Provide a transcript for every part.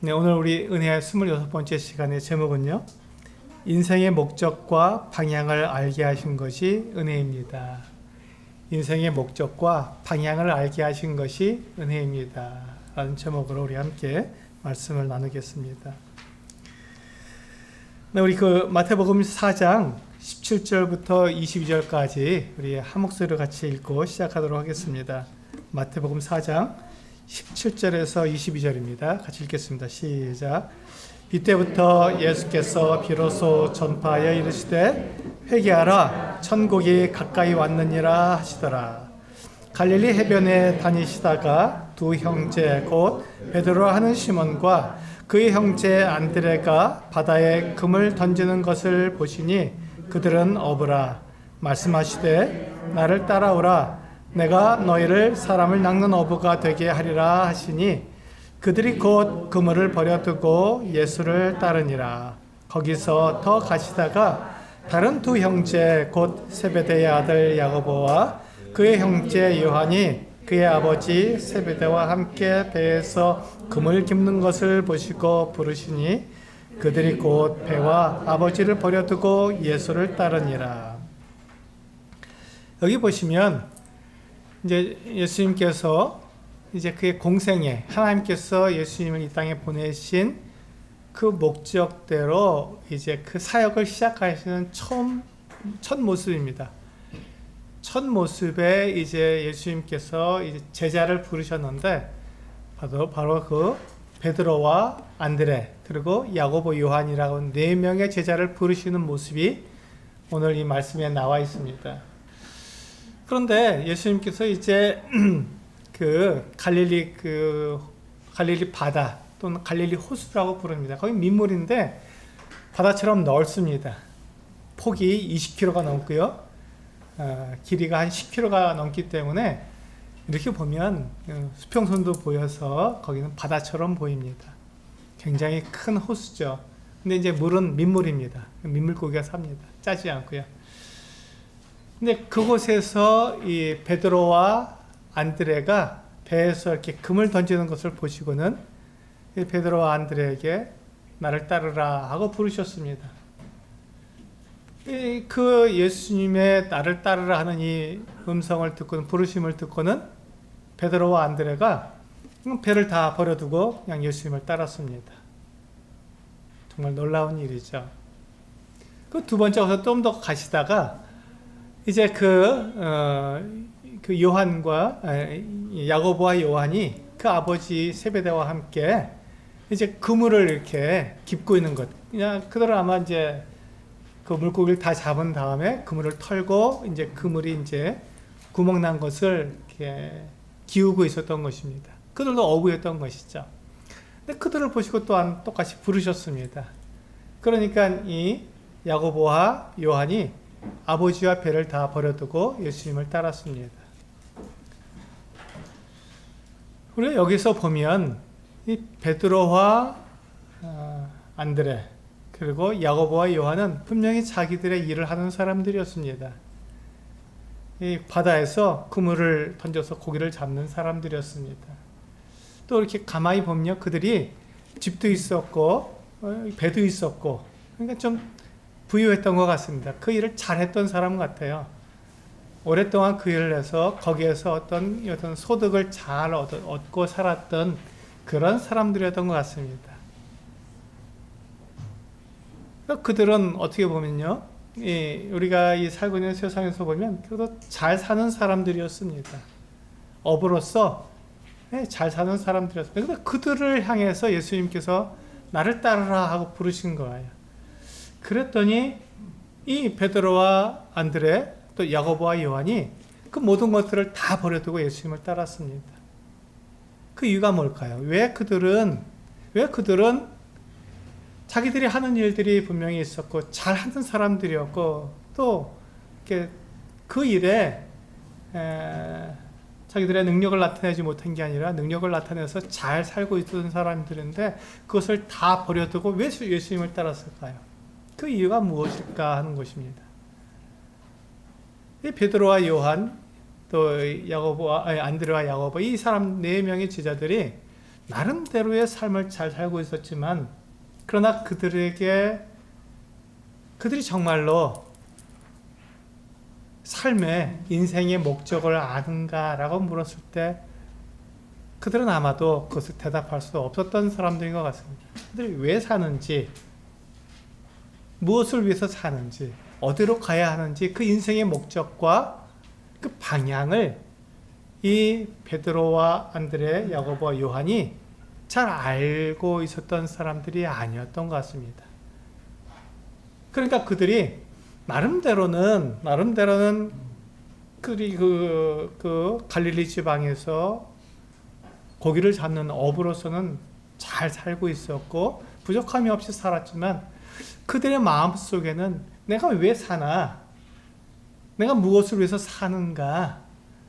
네, 오늘 우리 은혜의 26번째 시간의 제목은요, 인생의 목적과 방향을 알게 하신 것이 은혜입니다. 인생의 목적과 방향을 알게 하신 것이 은혜입니다. 라는 제목으로 우리 함께 말씀을 나누겠습니다. 네, 우리 마태복음 4장 17절부터 22절까지 우리 한 목소리로 같이 읽고 시작하도록 하겠습니다. 마태복음 4장 17절에서 22절입니다. 같이 읽겠습니다. 시작. 이때부터 예수께서 비로소 전파하여 이르시되 회개하라 천국이 가까이 왔느니라 하시더라. 갈릴리 해변에 다니시다가 두 형제 곧 베드로 하는 시몬과 그의 형제 안드레가 바다에 금을 던지는 것을 보시니 그들은 어부라. 말씀하시되 나를 따라오라. 내가 너희를 사람을 낚는 어부가 되게 하리라 하시니 그들이 곧 그물을 버려두고 예수를 따르니라. 거기서 더 가시다가 다른 두 형제 곧 세베대의 아들 야고보와 그의 형제 요한이 그의 아버지 세베대와 함께 배에서 금을 깁는 것을 보시고 부르시니 그들이 곧 배와 아버지를 버려두고 예수를 따르니라. 여기 보시면 이제 예수님께서 이제 그의 공생에 하나님께서 예수님을 이 땅에 보내신 그 목적대로 이제 그 사역을 시작하시는 첫 모습입니다. 첫 모습에 이제 예수님께서 이제 제자를 부르셨는데 바로 그 베드로와 안드레 그리고 야고보 요한이라고 네 명의 제자를 부르시는 모습이 오늘 이 말씀에 나와 있습니다. 그런데 예수님께서 이제 갈릴리 바다 또는 갈릴리 호수라고 부릅니다. 거기 민물인데 바다처럼 넓습니다. 폭이 20km가 넘고요. 길이가 한 10km가 넘기 때문에 이렇게 보면 수평선도 보여서 거기는 바다처럼 보입니다. 굉장히 큰 호수죠. 근데 이제 물은 민물입니다. 민물고기가 삽니다. 짜지 않고요. 근데 그곳에서 이 베드로와 안드레가 배에서 이렇게 금을 던지는 것을 보시고는 이 베드로와 안드레에게 나를 따르라 하고 부르셨습니다. 그 예수님의 나를 따르라 하는 이 음성을 듣고는 부르심을 듣고는 베드로와 안드레가 배를 다 버려두고 그냥 예수님을 따랐습니다. 정말 놀라운 일이죠. 그 두 번째 가서 좀 더 가시다가 이제 그 요한과 야고보와 요한이 그 아버지 세베대와 함께 이제 그물을 이렇게 깁고 있는 것. 그냥 그들은 아마 이제 그 물고기를 다 잡은 다음에 그물을 털고 이제 그물이 이제 구멍 난 것을 이렇게 기우고 있었던 것입니다. 그들도 어부였던 것이죠. 근데 그들을 보시고 또한 똑같이 부르셨습니다. 그러니까 이 야고보와 요한이 아버지와 배를 다 버려두고 예수님을 따랐습니다. 우리가 여기서 보면 이 베드로와 안드레 그리고 야고보와 요한은 분명히 자기들의 일을 하는 사람들이었습니다. 이 바다에서 그물을 던져서 고기를 잡는 사람들이었습니다. 또 이렇게 가만히 보면 그들이 집도 있었고 배도 있었고 그러니까 좀 부유했던 것 같습니다. 그 일을 잘했던 사람 같아요. 오랫동안 그 일을 해서 거기에서 어떤 소득을 잘 얻고 살았던 그런 사람들이었던 것 같습니다. 그들은 어떻게 보면요, 우리가 이 살고 있는 세상에서 보면 그래도 잘 사는 사람들이었습니다. 업으로서 잘 사는 사람들이었습니다. 그런데 그들을 향해서 예수님께서 나를 따르라 하고 부르신 거예요. 그랬더니 이 베드로와 안드레 또 야고보와 요한이 그 모든 것들을 다 버려두고 예수님을 따랐습니다. 그 이유가 뭘까요? 왜 그들은 자기들이 하는 일들이 분명히 있었고 잘하는 사람들이었고 또 이렇게 그 일에 자기들의 능력을 나타내지 못한 게 아니라 능력을 나타내서 잘 살고 있던 사람들인데 그것을 다 버려두고 왜 예수님을 따랐을까요? 그 이유가 무엇일까 하는 것입니다. 이 베드로와 요한 또 안드레와 야고보 이 사람 네 명의 제자들이 나름대로의 삶을 잘 살고 있었지만, 그러나 그들이 정말로 삶의 인생의 목적을 아는가라고 물었을 때 그들은 아마도 그것을 대답할 수 없었던 사람들인 것 같습니다. 그들이 왜 사는지, 무엇을 위해서 사는지, 어디로 가야 하는지 그 인생의 목적과 그 방향을 이 베드로와 안드레, 야고보와 요한이 잘 알고 있었던 사람들이 아니었던 것 같습니다. 그러니까 그들이 나름대로는 그들이 그 갈릴리 지방에서 고기를 잡는 어부로서는 잘 살고 있었고 부족함이 없이 살았지만, 그들의 마음속에는 내가 왜 사나? 내가 무엇을 위해서 사는가?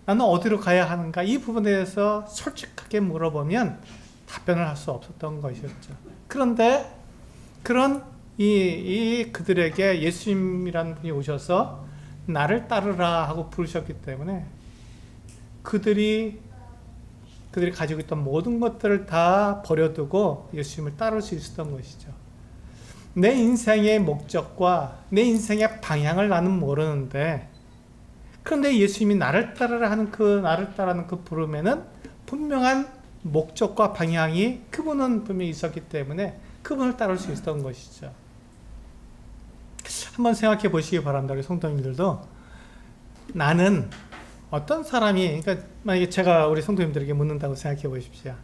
나는 어디로 가야 하는가? 이 부분에 대해서 솔직하게 물어보면 답변을 할 수 없었던 것이었죠. 그런데 그런 그들에게 예수님이라는 분이 오셔서 나를 따르라 하고 부르셨기 때문에 그들이 가지고 있던 모든 것들을 다 버려두고 예수님을 따를 수 있었던 것이죠. 내 인생의 목적과 내 인생의 방향을 나는 모르는데, 그런데 예수님이 나를 따르라는 그 부름에는 분명한 목적과 방향이 그분은 분명히 있었기 때문에 그분을 따를 수 있었던 것이죠. 한번 생각해 보시기 바랍니다. 우리 성도님들도. 나는 어떤 사람이, 그러니까 만약에 제가 우리 성도님들에게 묻는다고 생각해 보십시오.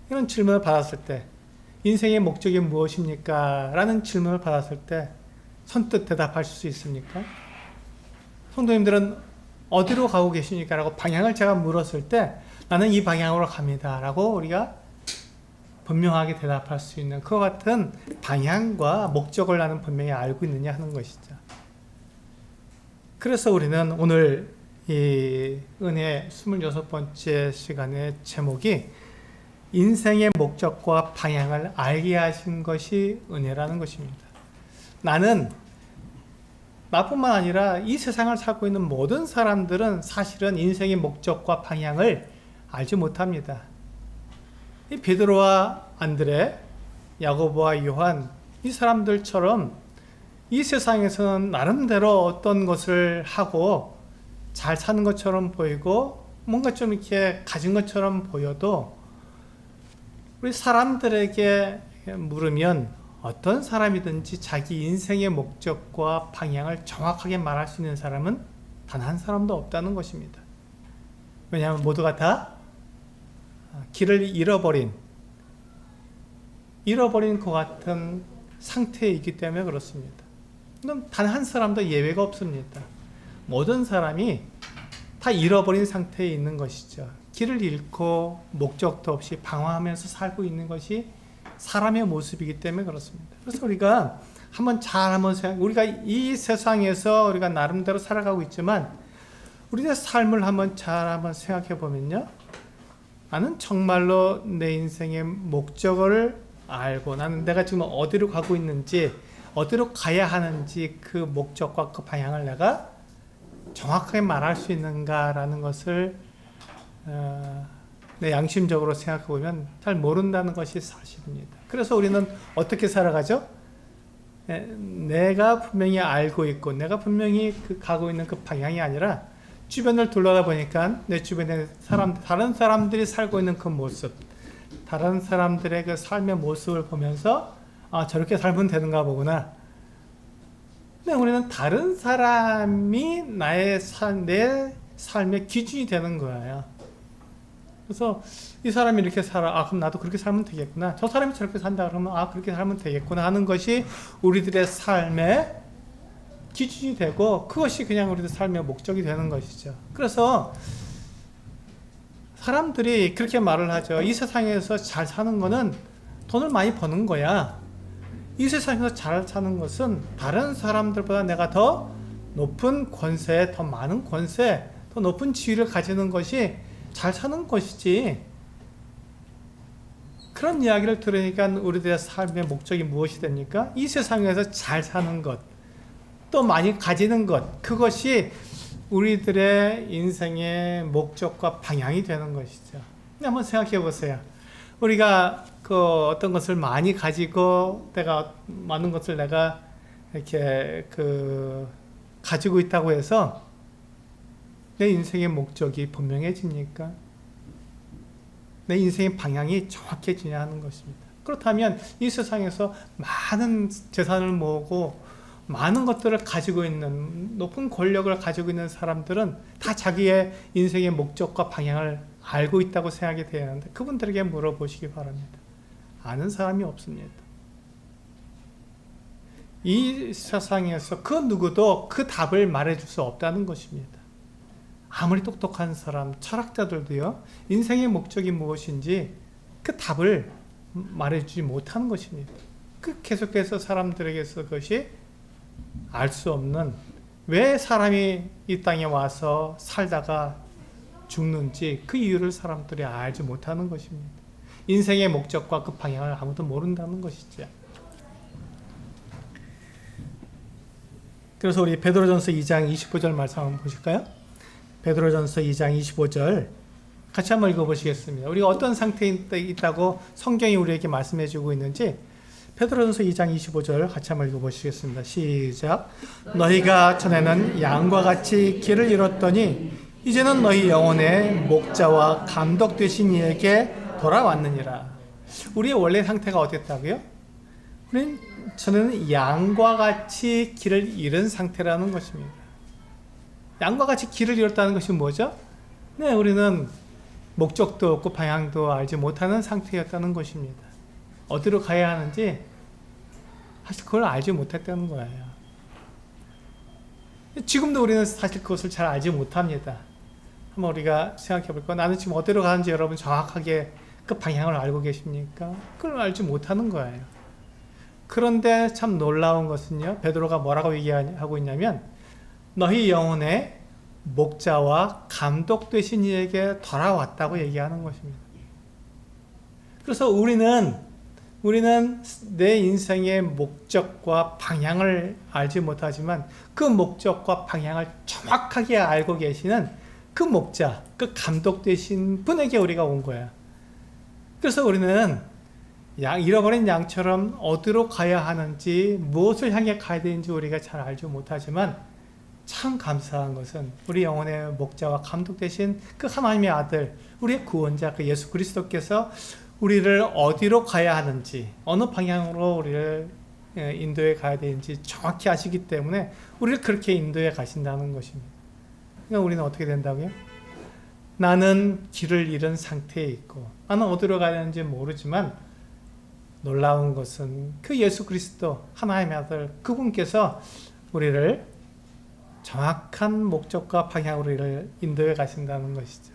이런 질문을 받았을 때, 인생의 목적이 무엇입니까? 라는 질문을 받았을 때 선뜻 대답하실 수 있습니까? 성도님들은 어디로 가고 계십니까? 라고 방향을 제가 물었을 때 나는 이 방향으로 갑니다 라고 우리가 분명하게 대답할 수 있는 그와 같은 방향과 목적을 나는 분명히 알고 있느냐 하는 것이죠. 그래서 우리는 오늘 이 은혜 26번째 시간의 제목이 인생의 목적과 방향을 알게 하신 것이 은혜라는 것입니다. 나뿐만 아니라 이 세상을 살고 있는 모든 사람들은 사실은 인생의 목적과 방향을 알지 못합니다. 이 베드로와 안드레, 야고보와 요한, 이 사람들처럼 이 세상에서는 나름대로 어떤 것을 하고 잘 사는 것처럼 보이고 뭔가 좀 이렇게 가진 것처럼 보여도, 우리 사람들에게 물으면 어떤 사람이든지 자기 인생의 목적과 방향을 정확하게 말할 수 있는 사람은 단 한 사람도 없다는 것입니다. 왜냐하면 모두가 다 길을 잃어버린 것 같은 상태에 있기 때문에 그렇습니다. 단 한 사람도 예외가 없습니다. 모든 사람이 다 잃어버린 상태에 있는 것이죠. 길을 잃고 목적도 없이 방황하면서 살고 있는 것이 사람의 모습이기 때문에 그렇습니다. 그래서 우리가 우리가 이 세상에서 우리가 나름대로 살아가고 있지만 우리의 삶을 한번 생각해 보면요, 나는 정말로 내 인생의 목적을 알고 나는 내가 지금 어디로 가고 있는지, 어디로 가야 하는지 그 목적과 그 방향을 내가 정확하게 말할 수 있는가라는 것을 내 양심적으로 생각해 보면 잘 모른다는 것이 사실입니다. 그래서 우리는 어떻게 살아가죠? 내가 분명히 알고 있고 내가 분명히 가고 있는 그 방향이 아니라 주변을 둘러다 보니까 내 주변에 다른 사람들이 살고 있는 그 모습, 다른 사람들의 그 삶의 모습을 보면서 저렇게 살면 되는가 보구나. 근데 우리는 다른 사람이 내 삶의 기준이 되는 거예요. 그래서 이 사람이 이렇게 살아, 그럼 나도 그렇게 살면 되겠구나. 저 사람이 저렇게 산다 그러면 그렇게 살면 되겠구나 하는 것이 우리들의 삶의 기준이 되고, 그것이 그냥 우리들 삶의 목적이 되는 것이죠. 그래서 사람들이 그렇게 말을 하죠. 이 세상에서 잘 사는 거는 돈을 많이 버는 거야. 이 세상에서 잘 사는 것은 다른 사람들보다 내가 더 높은 권세, 더 많은 권세, 더 높은 지위를 가지는 것이 잘 사는 것이지. 그런 이야기를 들으니까 우리들의 삶의 목적이 무엇이 됩니까? 이 세상에서 잘 사는 것, 또 많이 가지는 것, 그것이 우리들의 인생의 목적과 방향이 되는 것이죠. 한번 생각해 보세요. 우리가 그 어떤 것을 많이 가지고 내가 많은 것을 내가 이렇게 가지고 있다고 해서 내 인생의 목적이 분명해집니까? 내 인생의 방향이 정확해지냐 하는 것입니다. 그렇다면 이 세상에서 많은 재산을 모으고 많은 것들을 가지고 있는, 높은 권력을 가지고 있는 사람들은 다 자기의 인생의 목적과 방향을 알고 있다고 생각이 돼야 하는데 그분들에게 물어보시기 바랍니다. 아는 사람이 없습니다. 이 세상에서 그 누구도 그 답을 말해줄 수 없다는 것입니다. 아무리 똑똑한 사람, 철학자들도요, 인생의 목적이 무엇인지 그 답을 말해주지 못하는 것입니다. 계속해서 사람들에게서 그것이 알 수 없는, 왜 사람이 이 땅에 와서 살다가 죽는지 그 이유를 사람들이 알지 못하는 것입니다. 인생의 목적과 그 방향을 아무도 모른다는 것이죠. 그래서 우리 베드로전서 2장 25절 말씀 한번 보실까요? 베드로전서 2장 25절 같이 한번 읽어보시겠습니다. 우리가 어떤 상태에 있다고 성경이 우리에게 말씀해주고 있는지 베드로전서 2장 25절 같이 한번 읽어보시겠습니다. 시작. 너희가 전에는 양과 같이 길을 잃었더니 이제는 너희 영혼의 목자와 감독 되신 이에게 돌아왔느니라. 우리의 원래 상태가 어땠다고요? 우리는 저는 양과 같이 길을 잃은 상태라는 것입니다. 양과 같이 길을 잃었다는 것이 뭐죠? 네, 우리는 목적도 없고 방향도 알지 못하는 상태였다는 것입니다. 어디로 가야 하는지 사실 그걸 알지 못했다는 거예요. 지금도 우리는 사실 그것을 잘 알지 못합니다. 한번 우리가 생각해 볼까? 나는 지금 어디로 가는지 여러분 정확하게 그 방향을 알고 계십니까? 그걸 알지 못하는 거예요. 그런데 참 놀라운 것은요, 베드로가 뭐라고 얘기하고 있냐면 너희 영혼의 목자와 감독 되신 이에게 돌아왔다고 얘기하는 것입니다. 그래서 우리는 내 인생의 목적과 방향을 알지 못하지만 그 목적과 방향을 정확하게 알고 계시는 그 목자, 그 감독 되신 분에게 우리가 온 거야. 그래서 우리는 잃어버린 양처럼 어디로 가야 하는지, 무엇을 향해 가야 되는지 우리가 잘 알지 못하지만 참 감사한 것은 우리 영혼의 목자와 감독 되신 그 하나님의 아들, 우리의 구원자 그 예수 그리스도께서 우리를 어디로 가야 하는지, 어느 방향으로 우리를 인도해 가야 되는지 정확히 아시기 때문에 우리를 그렇게 인도해 가신다는 것입니다. 그러니까 우리는 어떻게 된다고요? 나는 길을 잃은 상태에 있고 나는 어디로 가야 하는지 모르지만 놀라운 것은 그 예수 그리스도 하나님의 아들 그분께서 우리를 정확한 목적과 방향으로 우리를 인도해 가신다는 것이죠.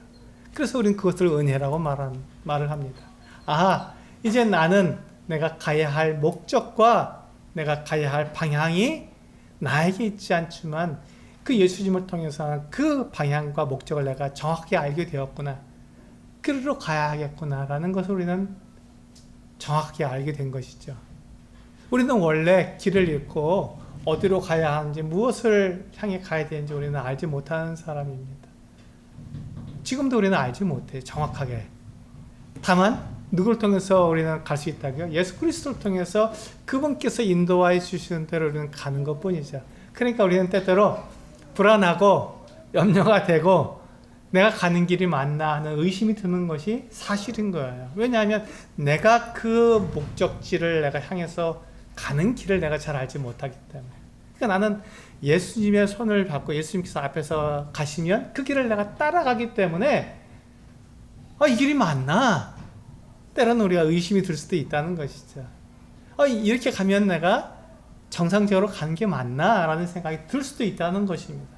그래서 우리는 그것을 은혜라고 말을 합니다. 아, 이제 나는 내가 가야 할 목적과 내가 가야 할 방향이 나에게 있지 않지만 그 예수님을 통해서 그 방향과 목적을 내가 정확히 알게 되었구나. 그리로 가야 하겠구나라는 것을 우리는 정확히 알게 된 것이죠. 우리는 원래 길을 잃고 어디로 가야 하는지, 무엇을 향해 가야 되는지 우리는 알지 못하는 사람입니다. 지금도 우리는 알지 못해요, 정확하게. 다만 누구를 통해서 우리는 갈 수 있다고요? 예수 그리스도를 통해서 그분께서 인도하여 주시는 대로 우리는 가는 것뿐이죠. 그러니까 우리는 때때로 불안하고 염려가 되고 내가 가는 길이 맞나 하는 의심이 드는 것이 사실인 거예요. 왜냐하면 내가 그 목적지를 내가 향해서 가는 길을 내가 잘 알지 못하기 때문에. 그러니까 나는 예수님의 손을 잡고 예수님께서 앞에서 가시면 그 길을 내가 따라가기 때문에 이 길이 맞나? 때로는 우리가 의심이 들 수도 있다는 것이죠. 이렇게 가면 내가 정상적으로 가는 게 맞나? 라는 생각이 들 수도 있다는 것입니다.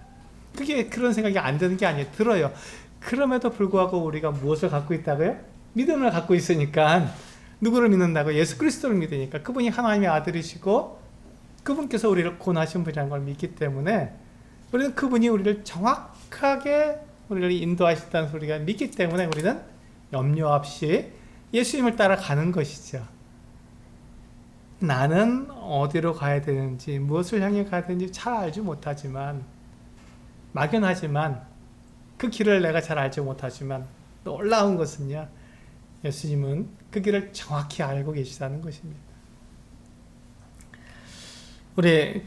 그런 생각이 안 드는 게 아니에요. 들어요. 그럼에도 불구하고 우리가 무엇을 갖고 있다고요? 믿음을 갖고 있으니까. 누구를 믿는다고? 예수 그리스도를 믿으니까. 그분이 하나님의 아들이시고 그분께서 우리를 구원하신 분이라는 걸 믿기 때문에 우리는 그분이 우리를 정확하게 우리를 인도하신다는 소리가 믿기 때문에 우리는 염려 없이 예수님을 따라가는 것이죠. 나는 어디로 가야 되는지, 무엇을 향해 가야 되는지 잘 알지 못하지만, 막연하지만, 그 길을 내가 잘 알지 못하지만 놀라운 것은요, 예수님은 그 길을 정확히 알고 계시다는 것입니다. 우리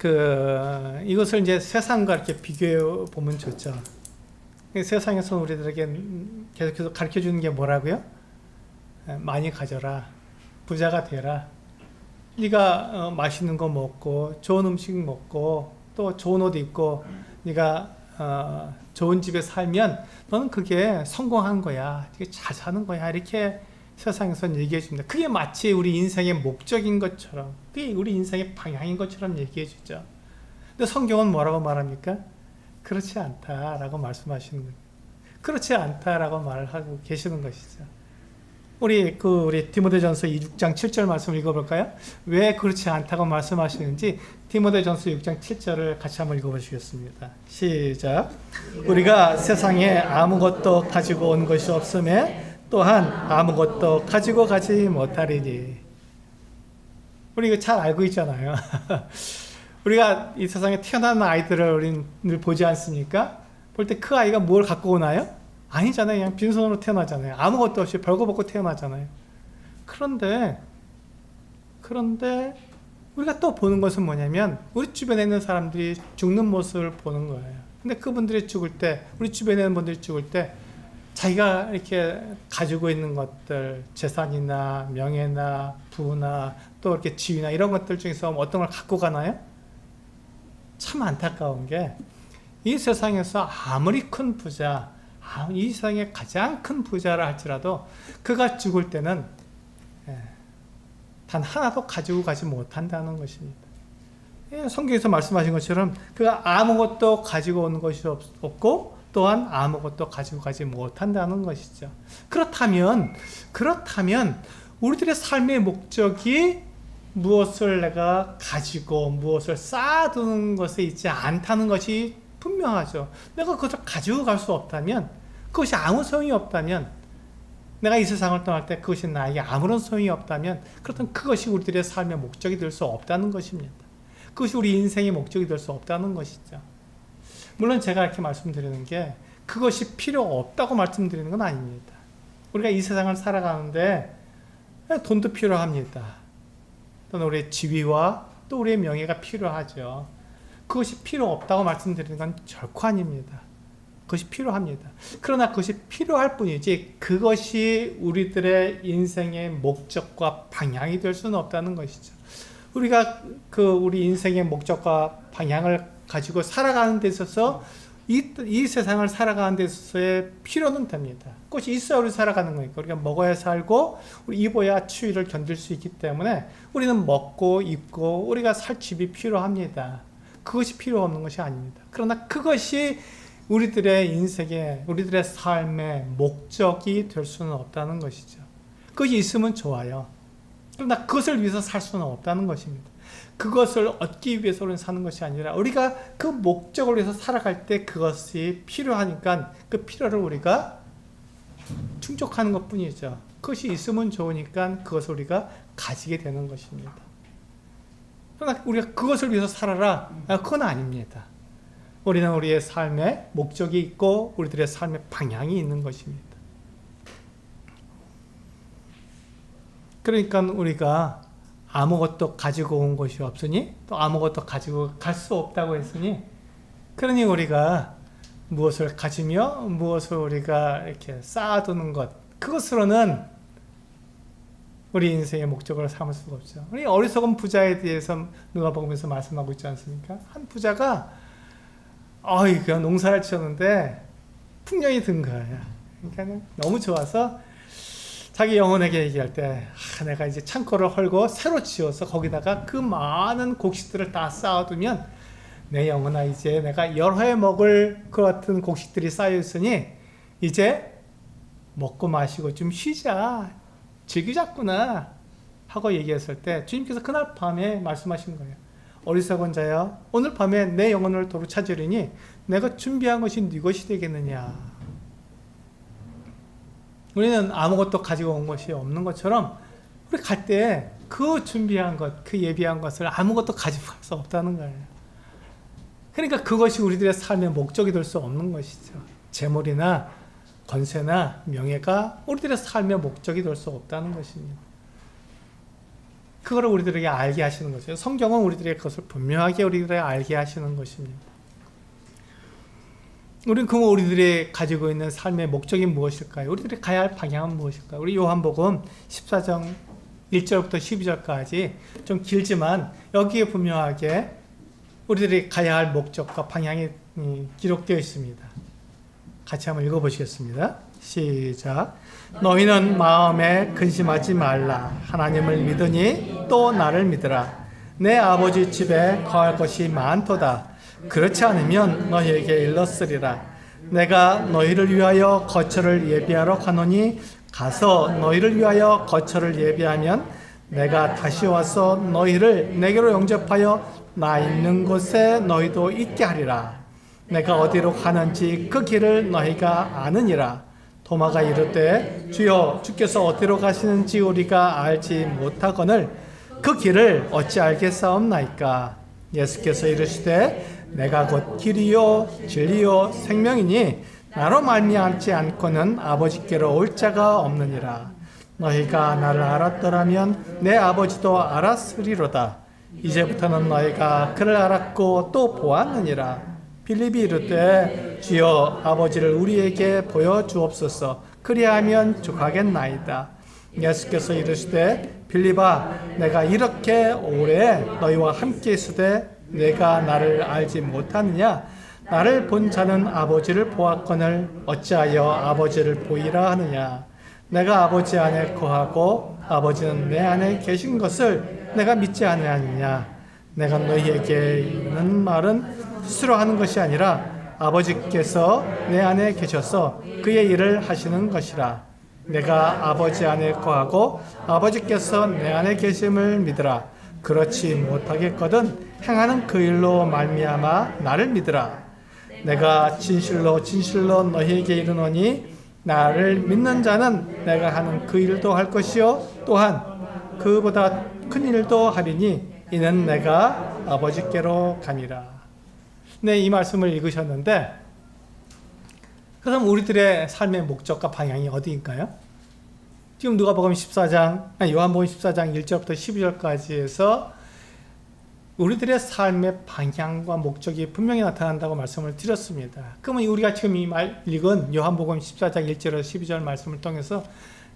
이것을 이제 세상과 이렇게 비교해 보면 좋죠. 세상에서 우리들에게 계속해서 가르쳐 주는 게 뭐라고요? 많이 가져라, 부자가 되라. 네가 맛있는 거 먹고 좋은 음식 먹고 또 좋은 옷 입고 네가 좋은 집에 살면 너는 그게 성공한 거야, 되게 잘 사는 거야, 이렇게 세상에서는 얘기해 줍니다. 그게 마치 우리 인생의 목적인 것처럼, 그게 우리 인생의 방향인 것처럼 얘기해 주죠. 근데 성경은 뭐라고 말합니까? 그렇지 않다라고 말씀하시는 거예요. 그렇지 않다라고 말을 하고 계시는 것이죠. 우리 디모데전서 6장 7절 말씀 읽어볼까요? 왜 그렇지 않다고 말씀하시는지 디모데전서 6장 7절을 같이 한번 읽어보시겠습니다. 시작. 우리가 세상에 아무것도 가지고 온 것이 없음에 또한 아무것도 가지고 가지 못하리니. 우리 이거 잘 알고 있잖아요. 우리가 이 세상에 태어난 아이들을 우리는 보지 않습니까? 볼 때 그 아이가 뭘 갖고 오나요? 아니잖아요. 그냥 빈손으로 태어나잖아요. 아무것도 없이 벌거벗고 태어나잖아요. 그런데 우리가 또 보는 것은 뭐냐면 우리 주변에 있는 사람들이 죽는 모습을 보는 거예요. 근데 그분들이 죽을 때, 우리 주변에 있는 분들이 죽을 때 자기가 이렇게 가지고 있는 것들, 재산이나 명예나 부나 또 이렇게 지위나 이런 것들 중에서 어떤 걸 갖고 가나요? 참 안타까운 게 이 세상에서 아무리 큰 부자, 이 세상의 가장 큰 부자라 할지라도 그가 죽을 때는 단 하나도 가지고 가지 못한다는 것입니다. 성경에서 말씀하신 것처럼 그가 아무것도 가지고 오는 것이 없고 또한 아무것도 가지고 가지 못한다는 것이죠. 그렇다면 우리들의 삶의 목적이 무엇을 내가 가지고 무엇을 쌓아두는 것에 있지 않다는 것이 분명하죠. 내가 그것을 가지고 갈 수 없다면, 그것이 아무 소용이 없다면, 내가 이 세상을 떠날 때 그것이 나에게 아무런 소용이 없다면, 그렇다면 그것이 우리들의 삶의 목적이 될 수 없다는 것입니다. 그것이 우리 인생의 목적이 될 수 없다는 것이죠. 물론 제가 이렇게 말씀드리는 게 그것이 필요 없다고 말씀드리는 건 아닙니다. 우리가 이 세상을 살아가는데 돈도 필요합니다. 또는 우리의 지위와 또 우리의 명예가 필요하죠. 그것이 필요 없다고 말씀드리는 건 결코 아닙니다. 그것이 필요합니다. 그러나 그것이 필요할 뿐이지 그것이 우리들의 인생의 목적과 방향이 될 수는 없다는 것이죠. 우리가 우리 인생의 목적과 방향을 가지고 살아가는 데 있어서 이 세상을 살아가는 데 있어서의 필요는 됩니다. 그것이 있어야 우리 살아가는 거니까. 우리가 먹어야 살고 우리 입어야 추위를 견딜 수 있기 때문에 우리는 먹고 입고 우리가 살 집이 필요합니다. 그것이 필요 없는 것이 아닙니다. 그러나 그것이 우리들의 인생의, 우리들의 삶의 목적이 될 수는 없다는 것이죠. 그것이 있으면 좋아요. 그러나 그것을 위해서 살 수는 없다는 것입니다. 그것을 얻기 위해서 우리는 사는 것이 아니라 우리가 그 목적을 위해서 살아갈 때 그것이 필요하니까 그 필요를 우리가 충족하는 것 뿐이죠. 그것이 있으면 좋으니까 그것을 우리가 가지게 되는 것입니다. 그러나 우리가 그것을 위해서 살아라, 그건 아닙니다. 우리는 우리의 삶에 목적이 있고 우리들의 삶의 방향이 있는 것입니다. 그러니까 우리가 아무것도 가지고 온 것이 없으니 또 아무것도 가지고 갈 수 없다고 했으니, 그러니 우리가 무엇을 가지며 무엇을 우리가 이렇게 쌓아두는 것, 그것으로는 우리 인생의 목적을 삼을 수가 없죠. 우리 어리석은 부자에 대해서 누가복음에서 말씀하고 있지 않습니까? 한 부자가 그냥 농사를 지었는데 풍년이 든 거예요. 그러니까 너무 좋아서 자기 영혼에게 얘기할 때 내가 이제 창고를 헐고 새로 지어서 거기다가 그 많은 곡식들을 다 쌓아두면 내 영혼아, 이제 내가 여러 해 먹을 그 같은 곡식들이 쌓여 있으니 이제 먹고 마시고 좀 쉬자, 즐기자꾸나 하고 얘기했을 때 주님께서 그날 밤에 말씀하신 거예요. 어리석은 자야, 오늘 밤에 내 영혼을 도로 찾으리니 내가 준비한 것이 네 것이 되겠느냐. 우리는 아무것도 가지고 온 것이 없는 것처럼 우리 갈 때 그 준비한 것, 그 예비한 것을 아무것도 가지고 갈 수 없다는 거예요. 그러니까 그것이 우리들의 삶의 목적이 될 수 없는 것이죠. 재물이나 권세나 명예가 우리들의 삶의 목적이 될 수 없다는 것입니다. 그거를 우리들에게 알게 하시는 거죠. 성경은 우리들에게 그것을 분명하게 우리들에게 알게 하시는 것입니다. 우리는 그럼 우리들이 가지고 있는 삶의 목적이 무엇일까요? 우리들이 가야 할 방향은 무엇일까요? 우리 요한복음 14장 1절부터 12절까지 좀 길지만 여기에 분명하게 우리들이 가야 할 목적과 방향이 기록되어 있습니다. 같이 한번 읽어보시겠습니다. 시작. 너희는 마음에 근심하지 말라. 하나님을 믿으니 또 나를 믿으라. 내 아버지 집에 거할 것이 많도다. 그렇지 않으면 너희에게 일렀으리라. 내가 너희를 위하여 거처를 예비하러 가노니 가서 너희를 위하여 거처를 예비하면 내가 다시 와서 너희를 내게로 영접하여 나 있는 곳에 너희도 있게 하리라. 내가 어디로 가는지 그 길을 너희가 아느니라. 도마가 이르되 주여 주께서 어디로 가시는지 우리가 알지 못하거늘 그 길을 어찌 알겠사옵나이까. 예수께서 이르시되 내가 곧 길이요 진리요 생명이니 나로 말미암지 않고는 아버지께로 올 자가 없느니라. 너희가 나를 알았더라면 내 아버지도 알았으리로다. 이제부터는 너희가 그를 알았고 또 보았느니라. 빌립이 이르되 주여 아버지를 우리에게 보여주옵소서. 그리하면 족하겠나이다. 예수께서 이르시되 빌립아 내가 이렇게 오래 너희와 함께 있으되 내가 나를 알지 못하느냐? 나를 본 자는 아버지를 보았거늘 어찌하여 아버지를 보이라 하느냐? 내가 아버지 안에 거하고 아버지는 내 안에 계신 것을 내가 믿지 아니하느냐? 내가 너희에게 있는 말은 스스로 하는 것이 아니라 아버지께서 내 안에 계셔서 그의 일을 하시는 것이라. 내가 아버지 안에 거하고 아버지께서 내 안에 계심을 믿으라. 그렇지 못하겠거든 행하는 그 일로 말미암아 나를 믿으라. 내가 진실로 진실로 너희에게 이르노니 나를 믿는 자는 내가 하는 그 일도 할 것이요 또한 그보다 큰 일도 하리니 이는 내가 아버지께로 감이라. 네, 이 말씀을 읽으셨는데 그럼 우리들의 삶의 목적과 방향이 어디인가요? 지금 누가복음 14장, 요한복음 14장 1절부터 12절까지 해서 우리들의 삶의 방향과 목적이 분명히 나타난다고 말씀을 드렸습니다. 그러면 우리가 지금 이 말 읽은 요한복음 14장 1절에서 12절 말씀을 통해서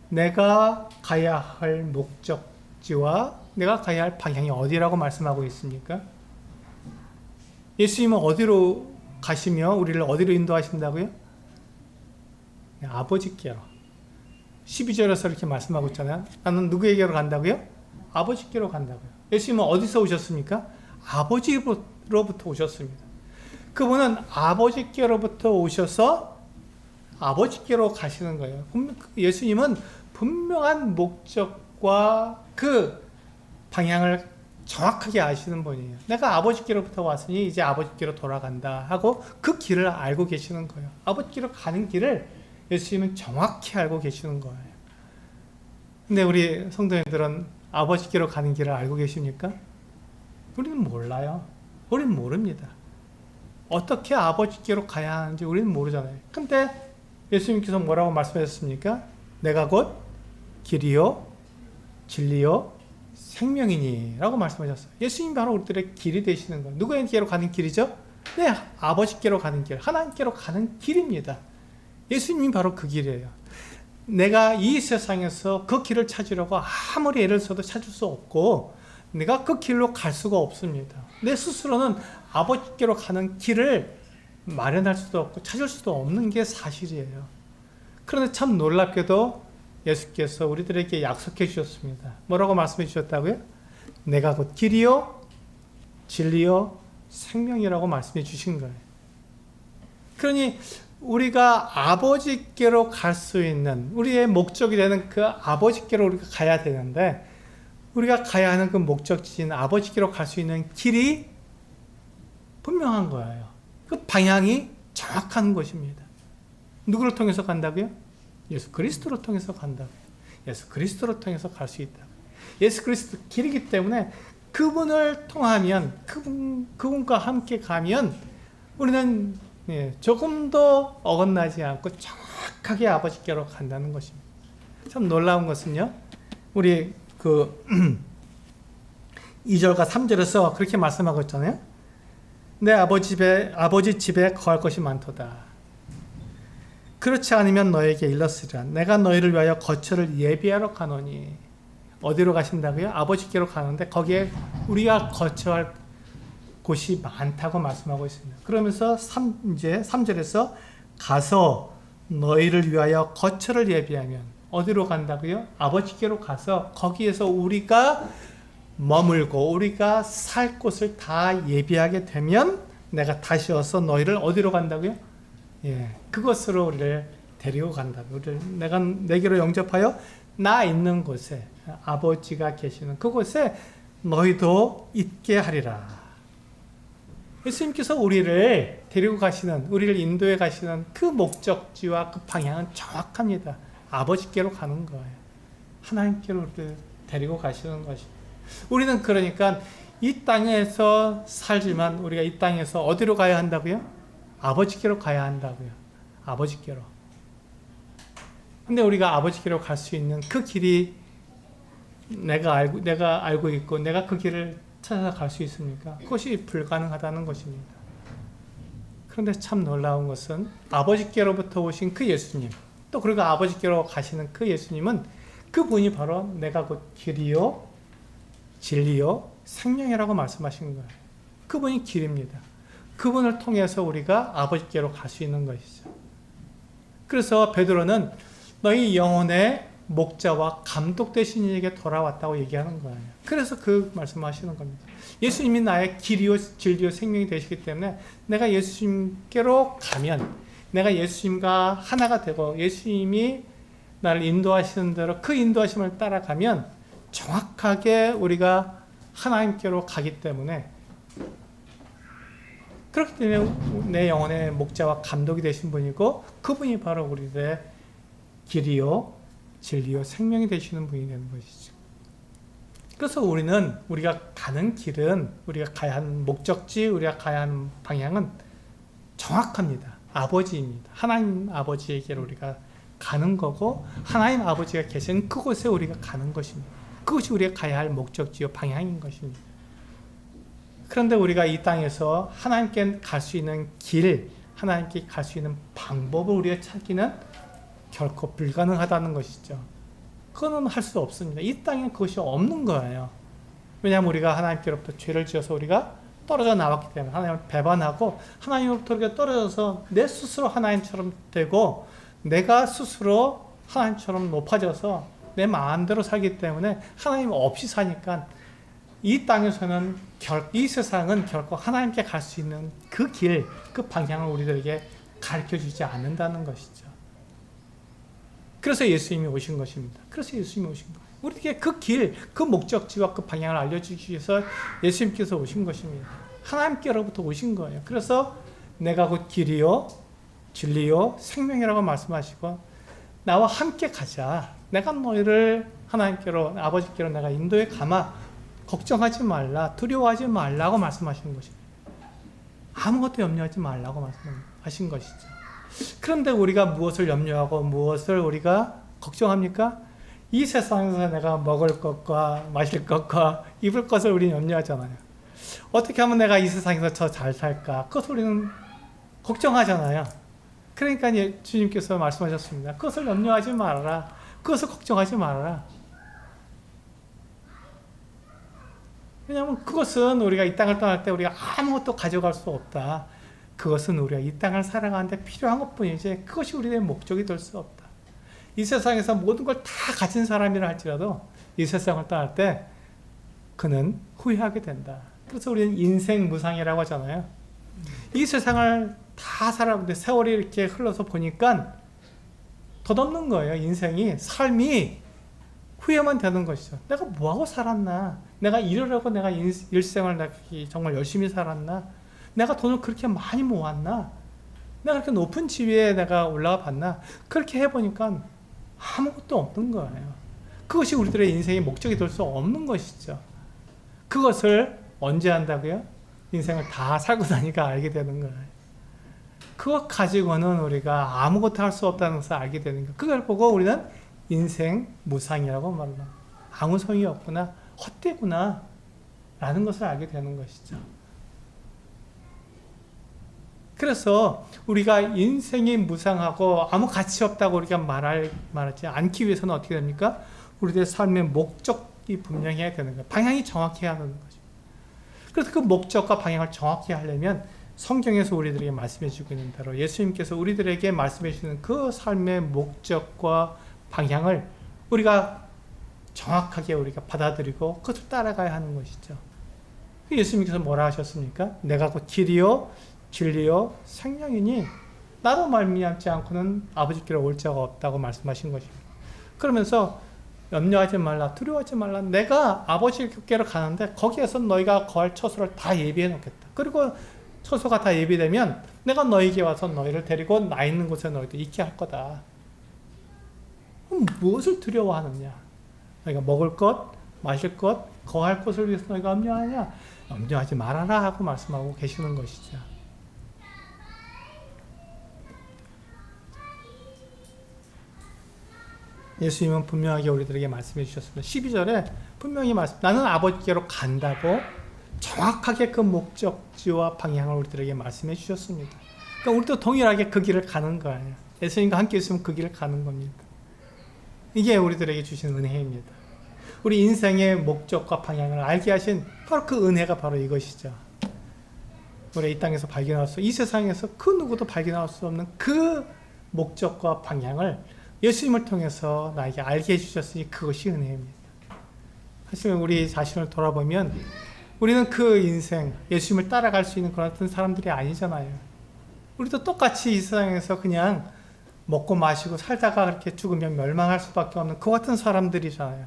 내가 가야 할 목적지와 내가 가야 할 방향이 어디라고 말씀하고 있습니까? 예수님은 어디로 가시며 우리를 어디로 인도하신다고요? 아버지께로. 12절에서 이렇게 말씀하고 있잖아요. 나는 누구에게로 간다고요? 아버지께로 간다고요. 예수님은 어디서 오셨습니까? 아버지로부터 오셨습니다. 그분은 아버지께로부터 오셔서 아버지께로 가시는 거예요. 예수님은 분명한 목적과 그 방향을 정확하게 아시는 분이에요. 내가 아버지께로부터 왔으니 이제 아버지께로 돌아간다 하고 그 길을 알고 계시는 거예요. 아버지께로 가는 길을 예수님은 정확히 알고 계시는 거예요. 근데 우리 성도님들은 아버지께로 가는 길을 알고 계십니까? 우리는 몰라요. 우리는 모릅니다. 어떻게 아버지께로 가야 하는지 우리는 모르잖아요. 근데 예수님께서 뭐라고 말씀하셨습니까? 내가 곧 길이요 진리요 생명이니 라고 말씀하셨어요. 예수님이 바로 우리들의 길이 되시는 거예요. 누구에게로 가는 길이죠? 네, 아버지께로 가는 길, 하나님께로 가는 길입니다. 예수님이 바로 그 길이에요. 내가 이 세상에서 그 길을 찾으려고 아무리 애를 써도 찾을 수 없고 내가 그 길로 갈 수가 없습니다. 내 스스로는 아버지께로 가는 길을 마련할 수도 없고 찾을 수도 없는 게 사실이에요. 그런데 참 놀랍게도 예수께서 우리들에게 약속해 주셨습니다. 뭐라고 말씀해 주셨다고요? 내가 곧 길이요 진리요 생명이라고 말씀해 주신 거예요. 그러니 우리가 아버지께로 갈 수 있는 우리의 목적이 되는 그 아버지께로 우리가 가야 되는데 우리가 가야 하는 그 목적지인 아버지께로 갈 수 있는 길이 분명한 거예요. 그 방향이 정확한 것입니다. 누구를 통해서 간다고요? 예수 그리스도를 통해서 간다고요. 예수 그리스도를 통해서 갈 수 있다고요. 예수 그리스도 길이기 때문에 그분을 통하면 그분과 함께 가면 우리는 조금도 어긋나지 않고 정확하게 아버지께로 간다는 것입니다. 참 놀라운 것은요, 우리 2절과 3절에서 그렇게 말씀하고 있잖아요. 내 아버지 집에 거할 것이 많도다. 그렇지 않으면 너에게 일렀으리라. 내가 너희를 위하여 거처를 예비하러 가노니. 어디로 가신다고요? 아버지께로 가는데 거기에 우리가 거처할 곳이 많다고 말씀하고 있습니다. 그러면서 이제 3절에서 가서 너희를 위하여 거처를 예비하면 어디로 간다고요? 아버지께로 가서 거기에서 우리가 머물고 우리가 살 곳을 다 예비하게 되면 내가 다시 와서 너희를 어디로 간다고요? 그것으로 우리를 데리고 간다. 내게로 영접하여 나 있는 곳에 아버지가 계시는 그곳에 너희도 있게 하리라. 예수님께서 우리를 데리고 가시는, 우리를 인도해 가시는 그 목적지와 그 방향은 정확합니다. 아버지께로 가는 거예요. 하나님께로 우리를 데리고 가시는 것입니다. 우리는 그러니까 이 땅에서 살지만 우리가 이 땅에서 어디로 가야 한다고요? 아버지께로 가야 한다고요. 아버지께로. 근데 우리가 아버지께로 갈 수 있는 그 길이 내가 알고 있고 내가 그 길을 찾아서 갈 수 있습니까? 그것이 불가능하다는 것입니다. 그런데 참 놀라운 것은 아버지께로부터 오신 그 예수님, 또 그리고 아버지께로 가시는 그 예수님은 그분이 바로 내가 곧 길이요 진리요 생명이라고 말씀하신 거예요. 그분이 길입니다. 그분을 통해서 우리가 아버지께로 갈 수 있는 것이죠. 그래서 베드로는 너희 영혼의 목자와 감독 되신 이에게 돌아왔다고 얘기하는 거예요. 그래서 그 말씀하시는 겁니다. 예수님이 나의 길이요 진리요 생명이 되시기 때문에 내가 예수님께로 가면 내가 예수님과 하나가 되고 예수님이 나를 인도하시는 대로 그 인도하심을 따라가면 정확하게 우리가 하나님께로 가기 때문에, 그렇기 때문에 내 영혼의 목자와 감독이 되신 분이고 그분이 바로 우리의 길이요 진리요 생명이 되시는 분이 되는 것이죠. 그래서 우리가 가는 길은, 우리가 가야 하는 목적지, 우리가 가야 하는 방향은 정확합니다. 아버지입니다. 하나님 아버지에게로 우리가 가는 거고 하나님 아버지가 계신 그곳에 우리가 가는 것입니다. 그것이 우리가 가야 할 목적지요 방향인 것입니다. 그런데 우리가 이 땅에서 하나님께 갈 수 있는 길, 하나님께 갈 수 있는 방법을 우리가 찾기는 결코 불가능하다는 것이죠. 그거는 할 수 없습니다. 이 땅에 그것이 없는 거예요. 왜냐하면 우리가 하나님께로부터 죄를 지어서 우리가 떨어져 나왔기 때문에 하나님을 배반하고 하나님으로부터 우리가 떨어져서 내 스스로 하나님처럼 되고 내가 스스로 하나님처럼 높아져서 내 마음대로 살기 때문에 하나님 없이 사니까 이 땅에서는 이 세상은 결코 하나님께 갈 수 있는 그 길, 그 방향을 우리들에게 가르쳐주지 않는다는 것이죠. 그래서 예수님이 오신 것입니다. 그래서 예수님이 오신 거예요. 우리에게 그 길, 그 목적지와 그 방향을 알려주기 위해서 예수님께서 오신 것입니다. 하나님께로부터 오신 거예요. 그래서 내가 곧 길이요, 진리요, 생명이라고 말씀하시고 나와 함께 가자. 내가 너희를 하나님께로, 아버지께로 내가 인도에 가마. 걱정하지 말라, 두려워하지 말라고 말씀하시는 것입니다. 아무것도 염려하지 말라고 말씀하신 것이죠. 그런데 우리가 무엇을 염려하고 무엇을 우리가 걱정합니까? 이 세상에서 내가 먹을 것과 마실 것과 입을 것을 우리는 염려하잖아요. 어떻게 하면 내가 이 세상에서 더 잘 살까? 그것을 우리는 걱정하잖아요. 그러니까 주님께서 말씀하셨습니다. 그것을 염려하지 말아라. 그것을 걱정하지 말아라. 왜냐하면 그것은 우리가 이 땅을 떠날 때 우리가 아무것도 가져갈 수 없다. 그것은 우리가 이 땅을 살아가는데 필요한 것뿐이지 그것이 우리의 목적이 될 수 없다. 이 세상에서 모든 걸 다 가진 사람이라 할지라도 이 세상을 떠날 때 그는 후회하게 된다. 그래서 우리는 인생 무상이라고 하잖아요. 이 세상을 다 살아가는데 세월이 이렇게 흘러서 보니까 덧없는 거예요. 인생이, 삶이 후회만 되는 것이죠. 내가 뭐하고 살았나? 내가 이러려고 내가 일생을 정말 열심히 살았나? 내가 돈을 그렇게 많이 모았나? 내가 그렇게 높은 지위에 내가 올라가 봤나? 그렇게 해보니까 아무것도 없는 거예요. 그것이 우리들의 인생의 목적이 될 수 없는 것이죠. 그것을 언제 한다고요? 인생을 다 살고 나니까 알게 되는 거예요. 그거 가지고는 우리가 아무것도 할 수 없다는 것을 알게 되는 거예요. 그걸 보고 우리는 인생 무상이라고 말합니다. 아무 소용이 없구나, 헛되구나 라는 것을 알게 되는 것이죠. 그래서 우리가 인생이 무상하고 아무 가치 없다고 우리가 말하지 않기 위해서는 어떻게 됩니까? 우리들의 삶의 목적이 분명해야 되는 거예요. 방향이 정확해야 하는 거죠. 그래서 그 목적과 방향을 정확히 하려면 성경에서 우리들에게 말씀해 주고 있는 대로 예수님께서 우리들에게 말씀해 주시는 그 삶의 목적과 방향을 우리가 정확하게 우리가 받아들이고 그것을 따라가야 하는 것이죠. 예수님께서 뭐라 하셨습니까? 내가 곧 길이요 진리요 생명이니 나로 말미암지 않고는 아버지께로 올 자가 없다고 말씀하신 것입니다. 그러면서 염려하지 말라, 두려워하지 말라. 내가 아버지께로 가는데 거기에서 너희가 거할 처소를 다 예비해 놓겠다. 그리고 처소가 다 예비되면 내가 너희에게 와서 너희를 데리고 나 있는 곳에 너희도 있게 할 거다. 그럼 무엇을 두려워하느냐? 너희가 먹을 것, 마실 것, 거할 곳을 위해서 너희가 염려하냐? 염려하지 말아라 하고 말씀하고 계시는 것이죠. 예수님은 분명하게 우리들에게 말씀해 주셨습니다. 12절에 분명히 나는 아버지께로 간다고 정확하게 그 목적지와 방향을 우리들에게 말씀해 주셨습니다. 그러니까 우리도 동일하게 그 길을 가는 거예요. 예수님과 함께 있으면 그 길을 가는 겁니다. 이게 우리들에게 주신 은혜입니다. 우리 인생의 목적과 방향을 알게 하신 바로 그 은혜가 바로 이것이죠. 우리 이 땅에서 발견할 수, 이 세상에서 그 누구도 발견할 수 없는 그 목적과 방향을 예수님을 통해서 나에게 알게 해주셨으니 그것이 은혜입니다. 사실 우리 자신을 돌아보면 우리는 그 인생, 예수님을 따라갈 수 있는 그런 사람들이 아니잖아요. 우리도 똑같이 이 세상에서 그냥 먹고 마시고 살다가 그렇게 죽으면 멸망할 수밖에 없는 그 같은 사람들이잖아요.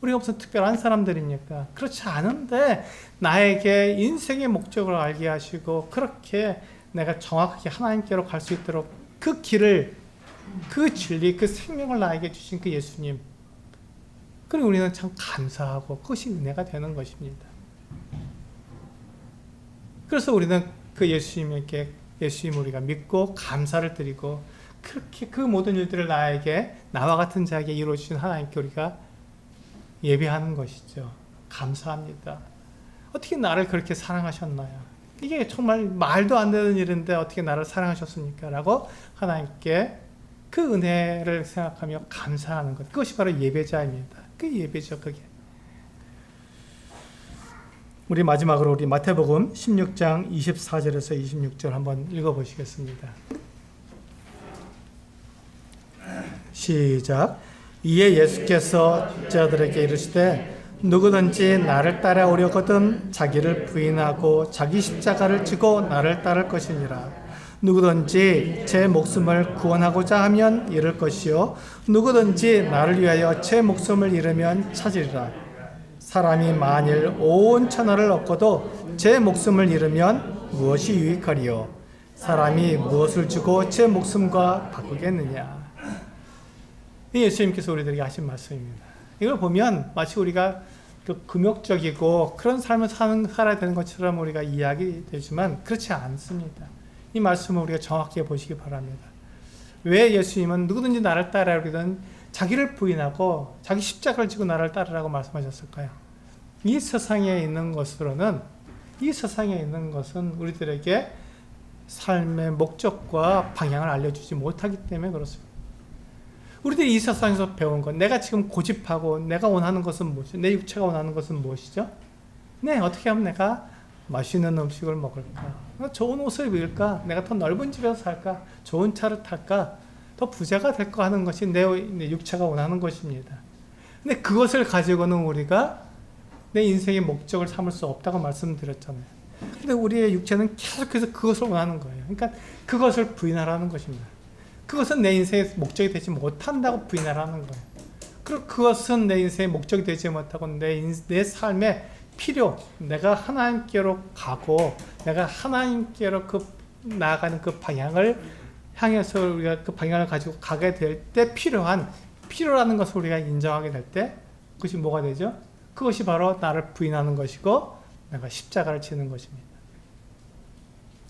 우리가 무슨 특별한 사람들입니까? 그렇지 않은데 나에게 인생의 목적을 알게 하시고 그렇게 내가 정확하게 하나님께로 갈 수 있도록 그 길을, 그 진리, 그 생명을 나에게 주신 그 예수님, 그리고 우리는 참 감사하고 그것이 은혜가 되는 것입니다. 그래서 우리는 그 예수님에게, 예수님 우리가 믿고 감사를 드리고 그렇게 그 모든 일들을 나와 같은 자에게 이루어주신 하나님께 우리가 예배하는 것이죠. 감사합니다. 어떻게 나를 그렇게 사랑하셨나요? 이게 정말 말도 안 되는 일인데 어떻게 나를 사랑하셨습니까? 라고 하나님께 그 은혜를 생각하며 감사하는 것, 그것이 바로 예배자입니다. 그게 예배죠. 그게. 우리 마지막으로 우리 마태복음 16장 24절에서 26절 한번 읽어보시겠습니다. 시작. 이에 예수께서 제자들에게 이르시되 누구든지 나를 따라오려거든 자기를 부인하고 자기 십자가를 지고 나를 따를 것이니라. 누구든지 제 목숨을 구원하고자 하면 잃을 것이요 누구든지 나를 위하여 제 목숨을 잃으면 찾으리라. 사람이 만일 온 천하를 얻고도 제 목숨을 잃으면 무엇이 유익하리요? 사람이 무엇을 주고 제 목숨과 바꾸겠느냐? 이 예수님께서 우리들에게 하신 말씀입니다. 이걸 보면 마치 우리가 그 금욕적이고 그런 삶을 살아야 되는 것처럼 우리가 이야기 되지만 그렇지 않습니다. 이 말씀을 우리가 정확히 보시기 바랍니다. 왜 예수님은 누구든지 나를 따르거든 자기를 부인하고 자기 십자가를 지고 나를 따르라고 말씀하셨을까요? 이 세상에 있는 것으로는, 이 세상에 있는 것은 우리들에게 삶의 목적과 방향을 알려주지 못하기 때문에 그렇습니다. 우리들이 이 세상에서 배운 것, 내가 지금 고집하고 내가 원하는 것은 무엇이죠? 내 육체가 원하는 것은 무엇이죠? 네, 어떻게 하면 내가 맛있는 음식을 먹을까? 좋은 옷을 입을까? 내가 더 넓은 집에서 살까? 좋은 차를 탈까? 더 부자가 될까 하는 것이 내 육체가 원하는 것입니다. 근데 그것을 가지고는 우리가 내 인생의 목적을 삼을 수 없다고 말씀드렸잖아요. 근데 우리의 육체는 계속해서 그것을 원하는 거예요. 그러니까 그것을 부인하라는 것입니다. 그것은 내 인생의 목적이 되지 못한다고 부인하라는 거예요. 그리고 그것은 내 인생의 목적이 되지 못하고 내 삶의 필요, 내가 하나님께로 가고 내가 하나님께로 나아가는 그 방향을 향해서 우리가 그 방향을 가지고 가게 될 때 필요라는 것을 우리가 인정하게 될 때 그것이 뭐가 되죠? 그것이 바로 나를 부인하는 것이고 내가 십자가를 지는 것입니다.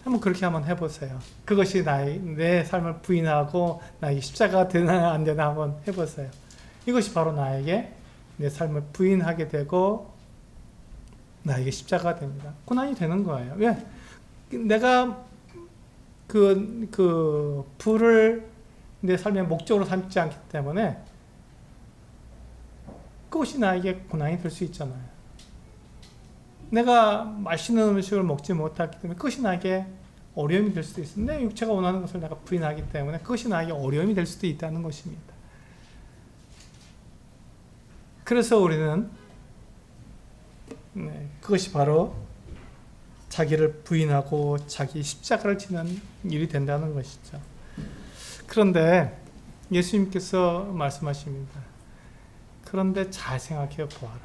한번 그렇게 한번 해보세요. 그것이 내 삶을 부인하고 나에게 십자가가 되나 안 되나 한번 해보세요. 이것이 바로 나에게 내 삶을 부인하게 되고 나에게 십자가가 됩니다. 고난이 되는 거예요. 왜? 내가 불을 내 삶의 목적으로 삼지 않기 때문에 그것이 나에게 고난이 될 수 있잖아요. 내가 맛있는 음식을 먹지 못하기 때문에 그것이 나에게 어려움이 될 수도 있습니다. 내 육체가 원하는 것을 내가 부인하기 때문에 그것이 나에게 어려움이 될 수도 있다는 것입니다. 그래서 우리는 그것이 바로 자기를 부인하고 자기 십자가를 지는 일이 된다는 것이죠. 그런데 예수님께서 말씀하십니다. 그런데 잘 생각해 보아라.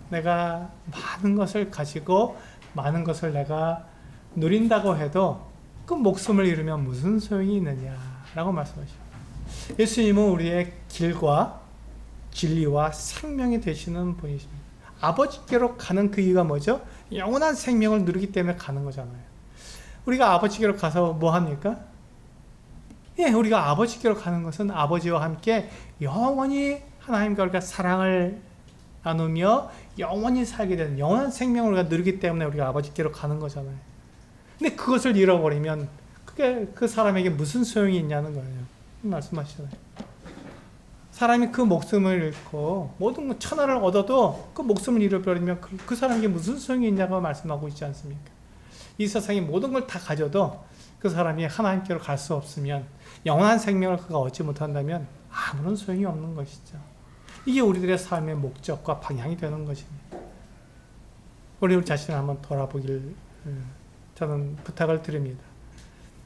내가 많은 것을 가지고 많은 것을 내가 누린다고 해도 그 목숨을 잃으면 무슨 소용이 있느냐라고 말씀하십니다. 예수님은 우리의 길과 진리와 생명이 되시는 분이십니다. 아버지께로 가는 그 이유가 뭐죠? 영원한 생명을 누리기 때문에 가는 거잖아요. 우리가 아버지께로 가서 뭐 합니까? 우리가 아버지께로 가는 것은 아버지와 함께 영원히 하나님과 우리가 사랑을 나누며 영원히 살게 되는 영원한 생명을 우리가 누리기 때문에 우리가 아버지께로 가는 거잖아요. 근데 그것을 잃어버리면 그게 그 사람에게 무슨 소용이 있냐는 거예요. 말씀하시잖아요. 사람이 그 목숨을 잃고 모든 천하를 얻어도 그 목숨을 잃어버리면 그 사람에게 무슨 소용이 있냐고 말씀하고 있지 않습니까? 이 세상의 모든 걸 다 가져도 그 사람이 하나님께로 갈 수 없으면 영원한 생명을 그가 얻지 못한다면 아무런 소용이 없는 것이죠. 이게 우리들의 삶의 목적과 방향이 되는 것입니다. 우리 자신을 한번 돌아보길 저는 부탁을 드립니다.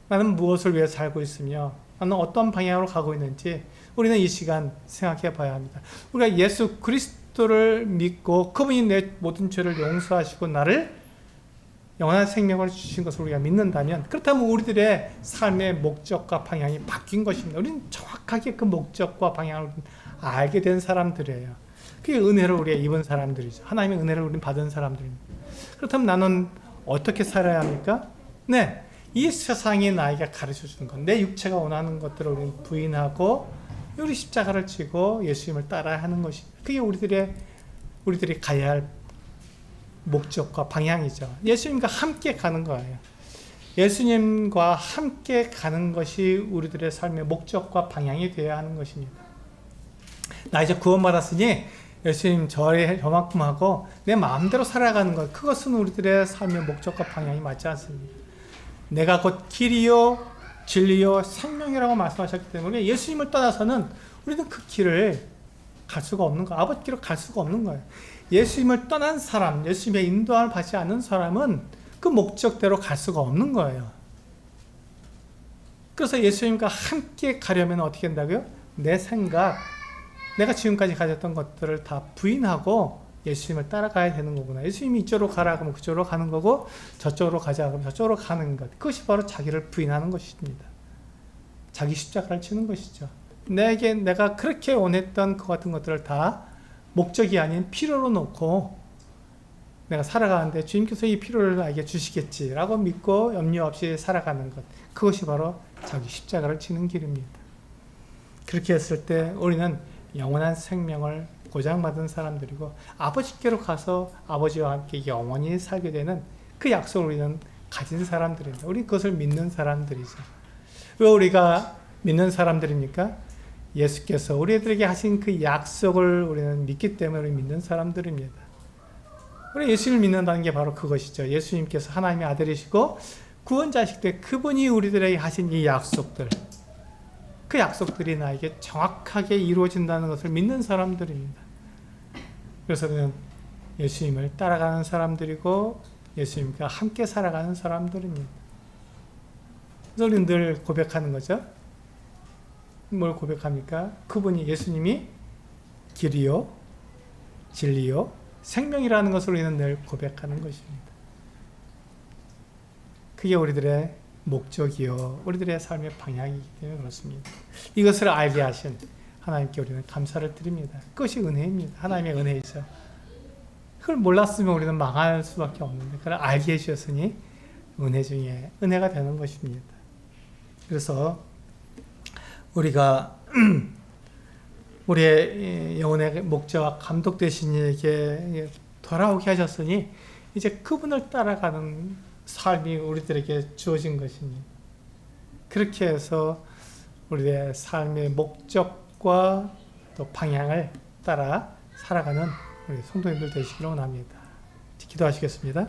나는 무엇을 위해 살고 있으며 나는 어떤 방향으로 가고 있는지 우리는 이 시간 생각해 봐야 합니다. 우리가 예수 그리스도를 믿고 그분이 내 모든 죄를 용서하시고 나를 영원한 생명을 주신 것을 우리가 믿는다면 그렇다면 우리들의 삶의 목적과 방향이 바뀐 것입니다. 우리는 정확하게 그 목적과 방향을 알게 된 사람들이에요. 그게 은혜를 우리가 입은 사람들이죠. 하나님의 은혜를 우리는 받은 사람들입니다. 그렇다면 나는 어떻게 살아야 합니까? 이 세상이 나에게 가르쳐주는 것, 내 육체가 원하는 것들을 우리는 부인하고 우리 십자가를 지고 예수님을 따라야 하는 것입니다. 그게 우리들이 가야 할 목적과 방향이죠. 예수님과 함께 가는 거예요. 예수님과 함께 가는 것이 우리들의 삶의 목적과 방향이 되어야 하는 것입니다. 나 이제 구원받았으니 예수님 저만큼 하고 내 마음대로 살아가는 것, 그것은 우리들의 삶의 목적과 방향이 맞지 않습니다. 내가 곧 길이요 진리요 생명이라고 말씀하셨기 때문에 예수님을 떠나서는 우리는 그 길을 갈 수가 없는 거예요. 아버지께로 갈 수가 없는 거예요. 예수님을 떠난 사람, 예수님의 인도함을 받지 않는 사람은 그 목적대로 갈 수가 없는 거예요. 그래서 예수님과 함께 가려면 어떻게 한다고요? 내 생각, 내가 지금까지 가졌던 것들을 다 부인하고 예수님을 따라가야 되는 거구나. 예수님이 이쪽으로 가라 그러면 그쪽으로 가는 거고 저쪽으로 가자 그러면 저쪽으로 가는 것. 그것이 바로 자기를 부인하는 것입니다. 자기 십자가를 치는 것이죠. 내가 그렇게 원했던 그 같은 것들을 다 목적이 아닌 필요로 놓고 내가 살아가는데 주님께서 이 필요를 나에게 주시겠지라고 믿고 염려 없이 살아가는 것. 그것이 바로 자기 십자가를 치는 길입니다. 그렇게 했을 때 우리는 영원한 생명을 보장받은 사람들이고 아버지께로 가서 아버지와 함께 영원히 살게 되는 그 약속을 우리는 가진 사람들입니다. 우리 그것을 믿는 사람들이죠. 왜 우리가 믿는 사람들입니까? 예수께서 우리들에게 하신 그 약속을 우리는 믿기 때문에 우리 믿는 사람들입니다. 우리 예수님을 믿는다는 게 바로 그것이죠. 예수님께서 하나님의 아들이시고 구원자이시기 때문에 그분이 우리들에게 하신 이 약속들, 그 약속들이 나에게 정확하게 이루어진다는 것을 믿는 사람들입니다. 그래서 우리는 예수님을 따라가는 사람들이고 예수님과 함께 살아가는 사람들입니다. 그래서 우리는 늘 고백하는 거죠. 뭘 고백합니까? 그분이 예수님이 길이요 진리요 생명이라는 것을 우리는 늘 고백하는 것입니다. 그게 우리들의 목적이요 우리들의 삶의 방향이기 때문에 그렇습니다. 이것을 알게 하신 하나님께 우리는 감사를 드립니다. 그것이 은혜입니다. 하나님의 은혜이죠. 그걸 몰랐으면 우리는 망할 수밖에 없는데 그걸 알게 해주셨으니 은혜 중에 은혜가 되는 것입니다. 그래서 우리가 우리의 영혼의 목자와 감독 되신 이에게 돌아오게 하셨으니 이제 그분을 따라가는 삶이 우리들에게 주어진 것입니다. 그렇게 해서 우리의 삶의 목적과 또 방향을 따라 살아가는 우리 성도님들 되시기를 원합니다. 기도하시겠습니다.